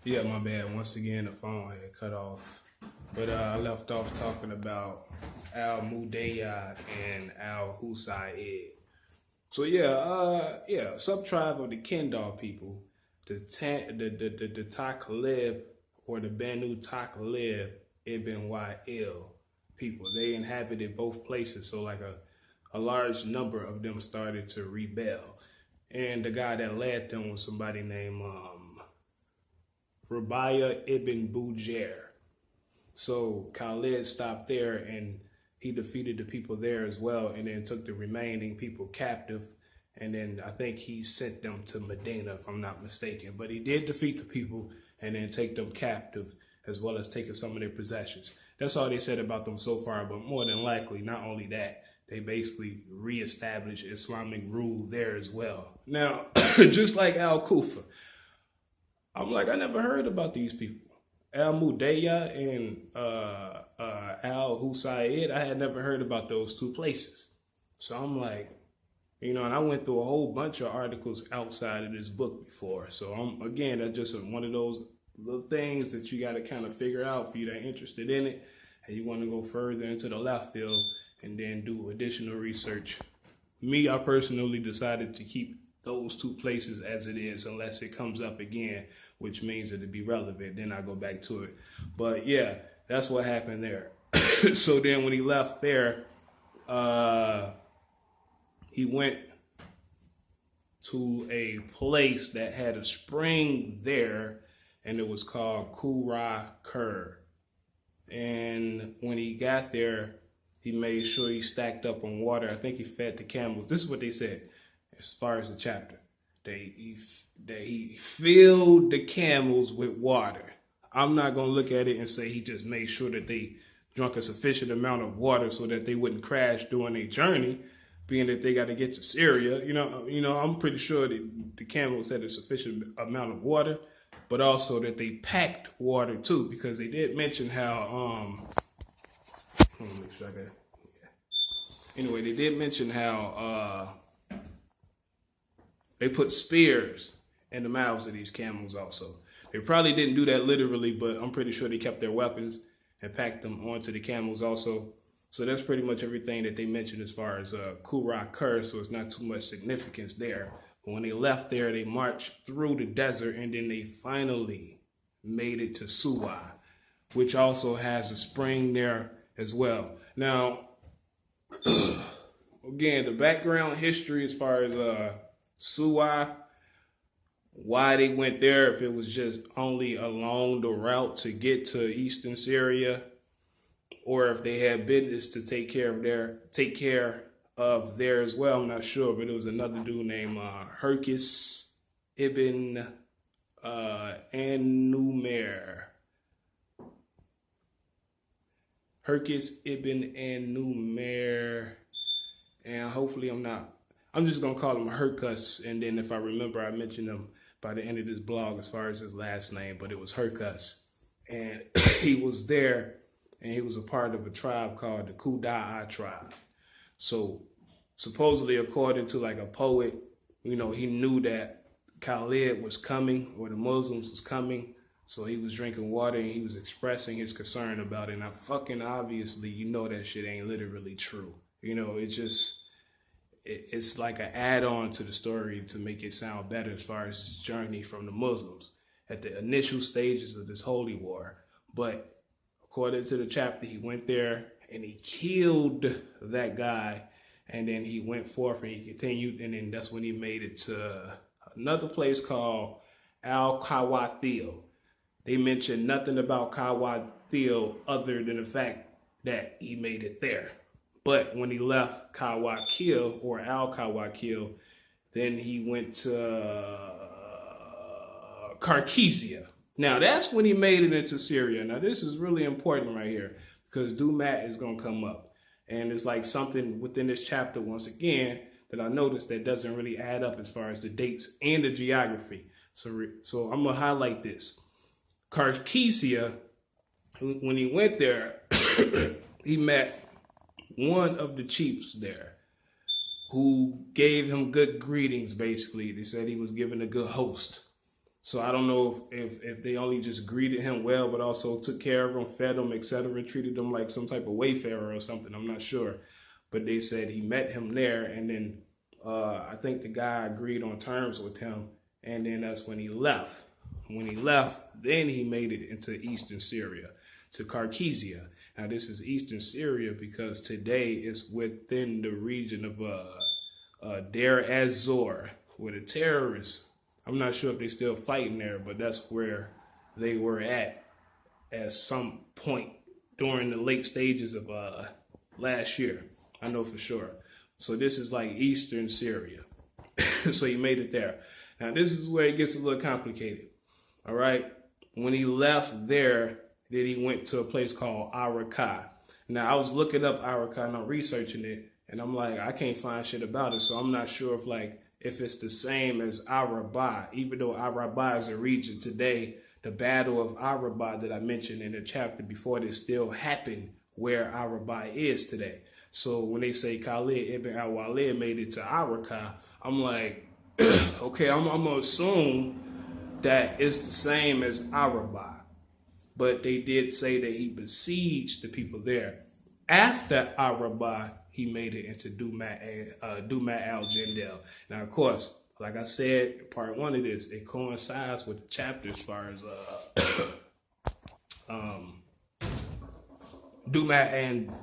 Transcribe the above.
Yeah, my bad. Once again, the phone had cut off. But I left off talking about Al Mudeya and Al Husayed. So yeah, sub-tribe of the Kendal people, the Taqlib or the Banu Taqlib Ibn Wa'il people. They inhabited both places, so like a large number of them started to rebel. And the guy that led them was somebody named Rabiah ibn Bujair. So Khalid stopped there and he defeated the people there as well, and then took the remaining people captive. And then I think he sent them to Medina, if I'm not mistaken. But he did defeat the people and then take them captive, as well as taking some of their possessions. That's all they said about them so far. But more than likely, not only that, they basically reestablished Islamic rule there as well. Now, just like Al Kufa, I'm like, I never heard about these people. Al Mudeya and Al Husayed, I had never heard about those two places. So I'm like, and I went through a whole bunch of articles outside of this book before. So again, that's just one of those little things that you got to kind of figure out for you that are interested in it, and you want to go further into the left field and then do additional research. Me, I personally decided to keep those two places as it is unless it comes up again, which means that it'd be relevant. Then I go back to it. But yeah, that's what happened there. So then when he left there, he went to a place that had a spring there, and it was called Kura Kur. And when he got there, he made sure he stacked up on water. I think he fed the camels. This is what they said as far as the chapter. That he filled the camels with water. I'm not going to look at it and say he just made sure that they drank a sufficient amount of water so that they wouldn't crash during their journey, being that they got to get to Syria. I'm pretty sure that the camels had a sufficient amount of water, but also that they packed water too, because they did mention how let me make sure I got. Yeah. Anyway, they did mention how they put spears in the mouths of these camels also. They probably didn't do that literally, but I'm pretty sure they kept their weapons and packed them onto the camels also. So that's pretty much everything that they mentioned as far as Kura Kur, so it's not too much significance there. But when they left there, they marched through the desert, and then they finally made it to Suwa, which also has a spring there as well. Now, again, the background history as far as Suwa, why they went there, if it was just only along the route to get to eastern Syria, or if they had business to take care of there as well, I'm not sure. But it was another dude named Herkis Ibn An-Numair. Herkis Ibn An-Numair, and hopefully I'm just going to call him Herkus, and then if I remember, I mentioned him by the end of this blog as far as his last name, but it was Herkus. And he was there, and he was a part of a tribe called the Kuda'a tribe. So supposedly, according to like a poet, he knew that Khalid was coming, or the Muslims was coming, so he was drinking water and he was expressing his concern about it. Now, fucking obviously, that shit ain't literally true. It's like an add-on to the story to make it sound better as far as his journey from the Muslims at the initial stages of this holy war. But according to the chapter, he went there and he killed that guy, and then he went forth and he continued, and then that's when he made it to another place called Al-Kawathil. They mentioned nothing about Kawathil other than the fact that he made it there. But when he left Kawakil, or Al-Kawakil, then he went to Karkesia. Now, that's when he made it into Syria. Now, this is really important right here, because Dumat is going to come up. And it's like something within this chapter, once again, that I noticed that doesn't really add up as far as the dates and the geography. So I'm going to highlight this. Karkesia, when he went there, he met one of the chiefs there who gave him good greetings, basically. They said he was given a good host. So I don't know if they only just greeted him well, but also took care of him, fed him, etc., treated him like some type of wayfarer or something. I'm not sure. But they said he met him there, and then I think the guy agreed on terms with him, and then that's when he left. When he left, then he made it into eastern Syria, to Carkesia. Now this is eastern Syria because today it's within the region of Deir ez-Zor, where the terrorists, I'm not sure if they're still fighting there, but that's where they were at some point during the late stages of last year. I know for sure. So this is like eastern Syria. So he made it there. Now this is where it gets a little complicated. All right. When he left there, then he went to a place called Araqah. Now I was looking up Araqah and I'm researching it, and I'm like, I can't find shit about it. So I'm not sure if it's the same as Arabah, even though Arabah is a region today. The Battle of Arabah that I mentioned in the chapter before this still happened where Arabah is today. So when they say Khalid-Ibn-Al-Walid made it to Araqah, I'm like, okay, I'm going to assume that it's the same as Arabah. But they did say that he besieged the people there. After Arabah, he made it into Dumat al-Jandal. Now, of course, like I said, part one of this, it coincides with the chapter as far as Dumat and